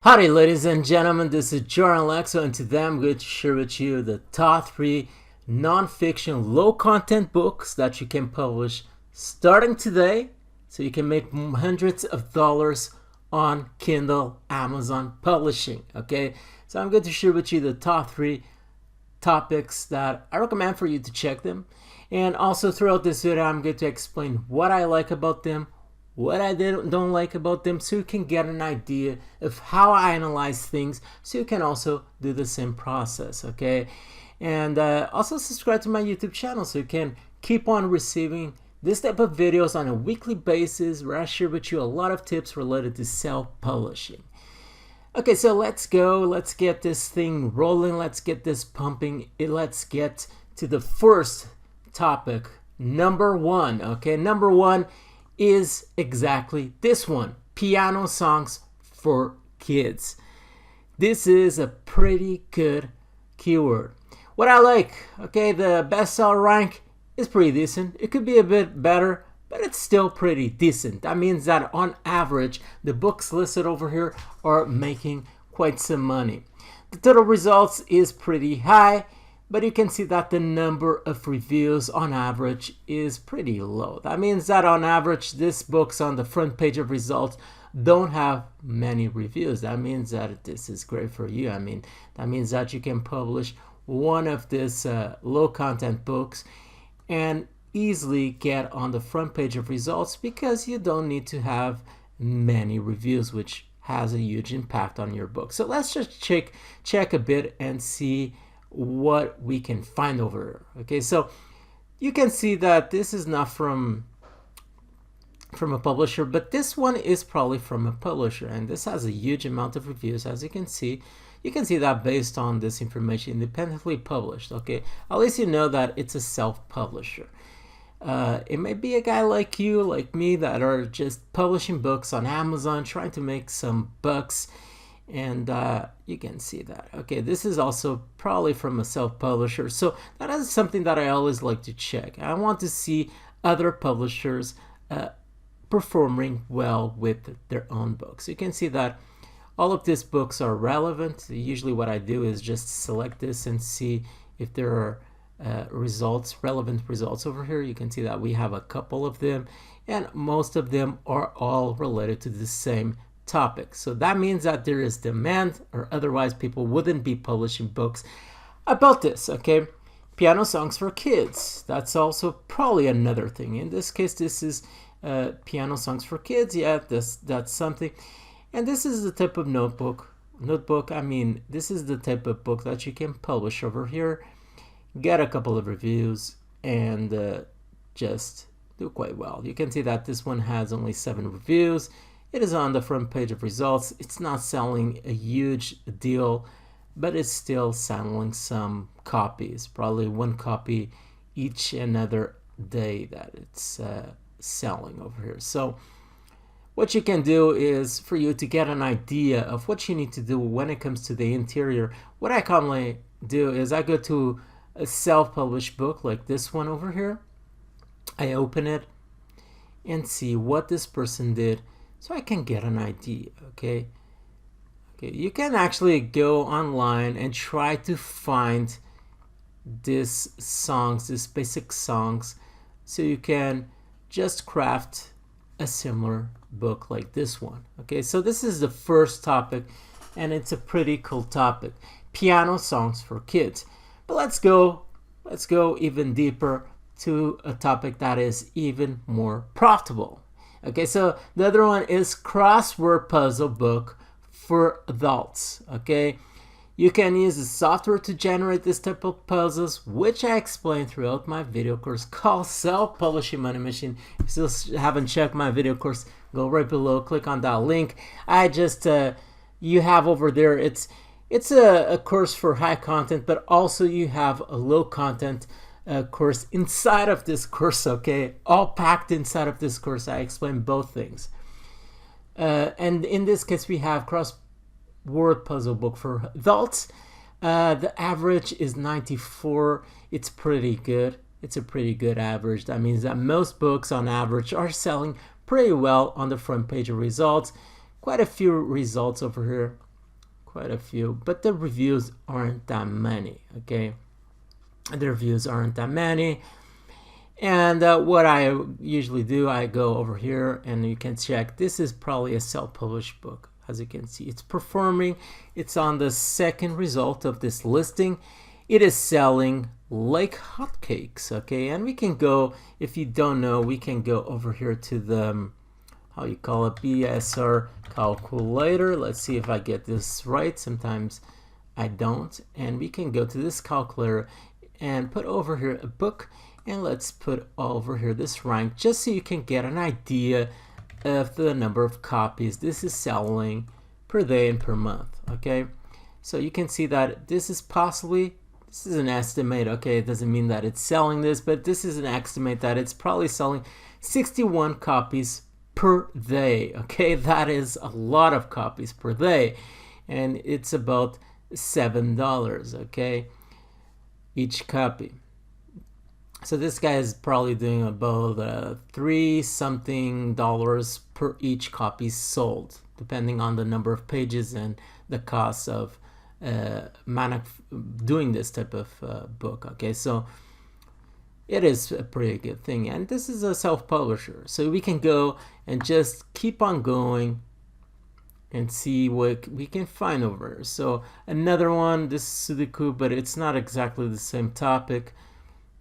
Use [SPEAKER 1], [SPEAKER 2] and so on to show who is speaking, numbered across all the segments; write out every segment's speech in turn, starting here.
[SPEAKER 1] Howdy ladies and gentlemen, this is Jordan Lexo, and today I'm going to share with you the top 3 non-fiction low content books that you can publish starting today so you can make hundreds of dollars on Kindle, Amazon publishing. Okay, so I'm going to share with you the top 3 topics that I recommend for you to check them, and also throughout this video I'm going to explain what I like about them, what I don't like about them, so you can get an idea of how I analyze things, so you can also do the same process. Okay, and also subscribe to my YouTube channel so you can keep on receiving this type of videos on a weekly basis where I share with you a lot of tips related to self-publishing. Okay, so let's go. Let's get this thing rolling. Let's get this pumping. Let's get to the first topic, number 1. Okay, number 1 is exactly this one: piano songs for kids. This is a pretty good keyword. What I like, okay, the bestseller rank is pretty decent. It could be a bit better, but it's still pretty decent. That means that on average, the books listed over here are making quite some money. The total results is pretty high, but you can see that the number of reviews on average is pretty low. That means that on average, these books on the front page of results don't have many reviews. That means that this is great for you. That means that you can publish one of these low content books and easily get on the front page of results because you don't need to have many reviews, which has a huge impact on your book. So let's just check a bit and see what we can find over here. Okay, so you can see that this is not from a publisher, but this one is probably from a publisher, and this has a huge amount of reviews. As you can see that based on this information, independently published. Okay, at least you know that it's a self-publisher. It may be a guy like you, like me, that are just publishing books on Amazon, trying to make some bucks. And you can see that. Okay, this is also probably from a self-publisher. So that is something that I always like to check. I want to see other publishers performing well with their own books. You can see that all of these books are relevant. Usually what I do is just select this and see if there are relevant results over here. You can see that we have a couple of them, and most of them are all related to the same topic. So that means that there is demand, or otherwise people wouldn't be publishing books about this. Okay, piano songs for kids, that's also probably another thing. In this case, this is piano songs for kids. Yeah, that's something. And this is the type of notebook. This is the type of book that you can publish over here, get a couple of reviews, and just do quite well. You can see that this one has only 7 reviews. It is on the front page of results. It's not selling a huge deal, but it's still selling some copies, probably 1 copy each and other day that it's selling over here. So what you can do is, for you to get an idea of what you need to do when it comes to the interior, what I commonly do is I go to a self-published book like this one over here. I open it and see what this person did, so I can get an idea. Okay, you can actually go online and try to find these songs, these basic songs, so you can just craft a similar book like this one. Okay, so this is the first topic, and it's a pretty cool topic: piano songs for kids. But let's go even deeper to a topic that is even more profitable. Okay, so the other one is crossword puzzle book for adults. Okay, you can use the software to generate this type of puzzles, which I explain throughout my video course called Self-Publishing Money Machine. If you still haven't checked my video course, go right below, click on that link. I just you have over there, it's a course for high content, but also you have a low content course inside of this course. Okay, all packed inside of this course. I explain both things, and in this case we have crossword puzzle book for adults. The average is 94. It's pretty good. It's a pretty good average. That means that most books on average are selling pretty well on the front page of results. Quite a few results over here. quite a few, but the reviews aren't that many. Okay, the reviews aren't that many. And what I usually do, I go over here and you can check. This is probably a self-published book. As you can see, it's performing. It's on the second result of this listing. It is selling like hotcakes. Okay, and we can go, if you don't know, we can go over here to the how you call it, BSR calculator. Let's see if I get this right. Sometimes I don't. And we can go to this calculator and put over here a book, and let's put over here this rank, just so you can get an idea of the number of copies this is selling per day and per month. Okay, so you can see that this is an estimate. Okay, it doesn't mean that it's selling this, but this is an estimate that it's probably selling 61 copies per day. Okay, that is a lot of copies per day, and it's about $7, okay, each copy. So this guy is probably doing about $3 something per each copy sold, depending on the number of pages and the cost of doing this type of book. Okay, so it is a pretty good thing, and this is a self-publisher, so we can go and just keep on going and see what we can find over here. So another one, this is Sudoku, but it's not exactly the same topic,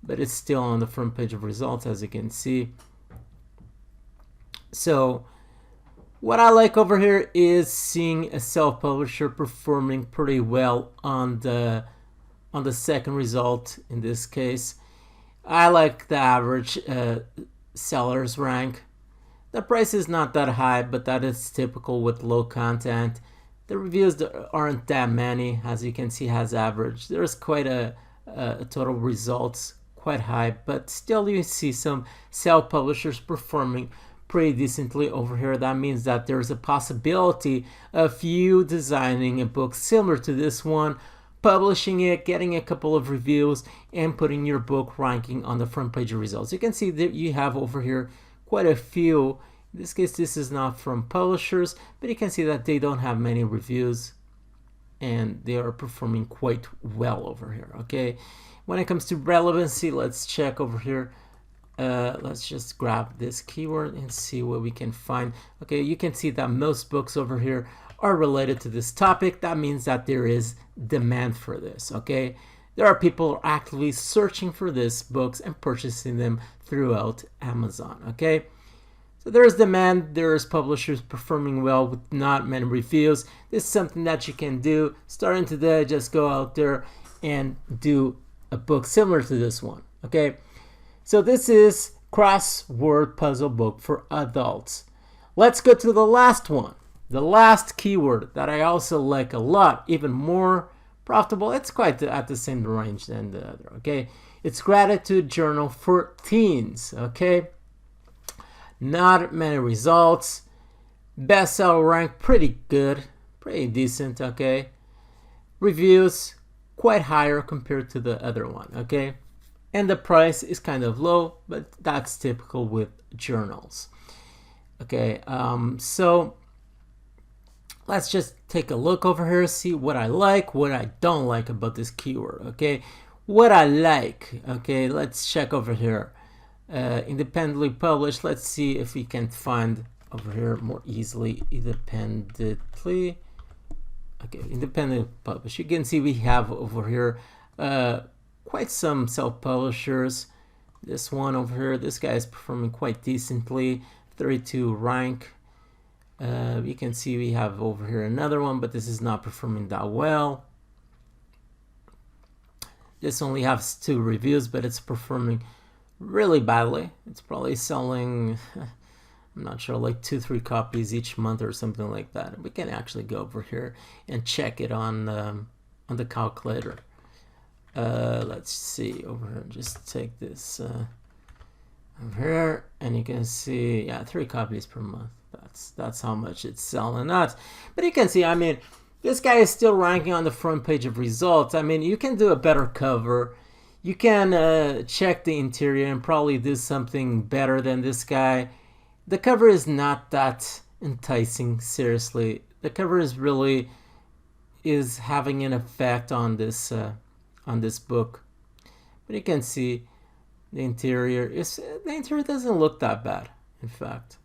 [SPEAKER 1] but it's still on the front page of results, as you can see. So what I like over here is seeing a self-publisher performing pretty well on the second result. In this case, I like the average seller's rank. The price is not that high, but that is typical with low content. The reviews aren't that many, as you can see, has average. There's quite a total results quite high, but still you see some self-publishers performing pretty decently over here. That means that there's a possibility of you designing a book similar to this one, publishing it, getting a couple of reviews, and putting your book ranking on the front page of results. You can see that you have over here quite a few. In this case, this is not from publishers, but you can see that they don't have many reviews and they are performing quite well over here. Okay, when it comes to relevancy, let's check over here. Let's just grab this keyword and see what we can find. Okay, you can see that most books over here are related to this topic. That means that there is demand for this. Okay, there are people actively searching for these books and purchasing them throughout Amazon. Okay, so there is demand, there is publishers performing well with not many reviews. This is something that you can do starting today. Just go out there and do a book similar to this one. Okay, so this is Crossword puzzle book for adults. Let's go to the last one, the last keyword that I also like a lot, even more profitable. It's quite at the same range than the other. Okay, it's gratitude journal for teens. Okay, not many results. Bestseller rank pretty good, pretty decent. Okay, reviews quite higher compared to the other one. Okay, and the price is kind of low, but that's typical with journals. Okay, so let's just take a look over here, see what I like, what I don't like about this keyword. Okay, what I like. Okay, let's check over here. Independently published. Let's see if we can find over here more easily. Independently. Okay, independently published. You can see we have over here quite some self-publishers. This one over here, this guy is performing quite decently. 32 rank. You can see we have over here another one, but this is not performing that well. This only has 2 reviews, but it's performing really badly. It's probably selling, I'm not sure, like 2-3 copies each month or something like that. We can actually go over here and check it on the calculator. Let's see over here. Just take this over here, and you can see, yeah, 3 copies per month. That's how much it's selling. But you can see, I mean, this guy is still ranking on the front page of results. I mean, you can do a better cover. You can check the interior and probably do something better than this guy. The cover is not that enticing, seriously. The cover is really, is having an effect on this book. But you can see the interior doesn't look that bad, in fact.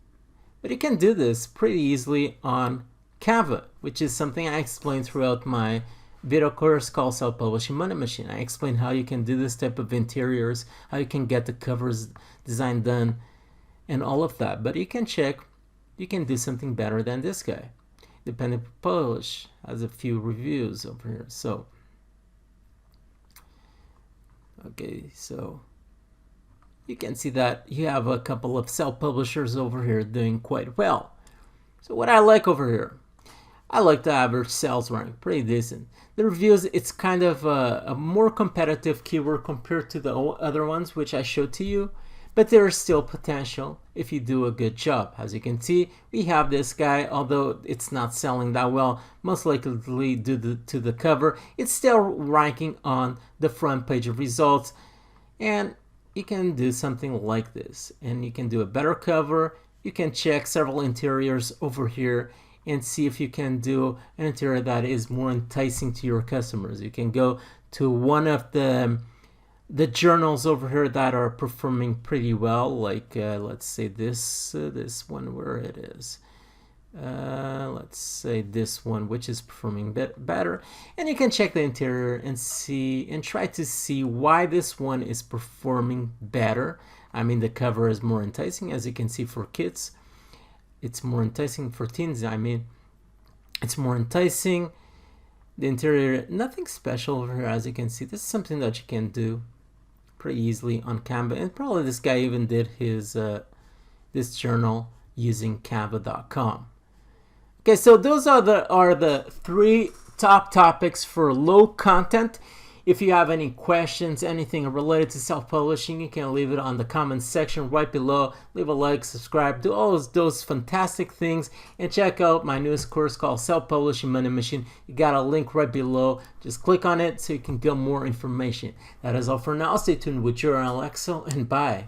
[SPEAKER 1] But you can do this pretty easily on Canva, which is something I explained throughout my video course called Self-Publishing Money Machine. I explained how you can do this type of interiors, how you can get the covers design done, and all of that. But you can do something better than this guy. Independent Publish has a few reviews over here. So, okay, so you can see that you have a couple of self-publishers over here doing quite well. So what I like over here, I like the average sales rank, pretty decent. The reviews, it's kind of a more competitive keyword compared to the other ones which I showed to you, but there is still potential if you do a good job. As you can see, we have this guy, although it's not selling that well, most likely due to the cover, it's still ranking on the front page of results. And you can do something like this, and you can do a better cover. You can check several interiors over here and see if you can do an interior that is more enticing to your customers. You can go to one of the journals over here that are performing pretty well, like let's say this one, where it is. Let's say this one, which is performing better, and you can check the interior and see and try to see why this one is performing better. I mean, the cover is more enticing, as you can see. For kids, it's more enticing. For teens, I mean, it's more enticing. The interior, nothing special over here, as you can see. This is something that you can do pretty easily on Canva, and probably this guy even did his this journal using canva.com. Okay, so those are the 3 top topics for low content. If you have any questions, anything related to self-publishing, you can leave it on the comments section right below. Leave a like, subscribe, do all those fantastic things, and check out my newest course called Self-Publishing Money Machine. You got a link right below. Just click on it so you can get more information. That is all for now. Stay tuned with your Alexo, and bye.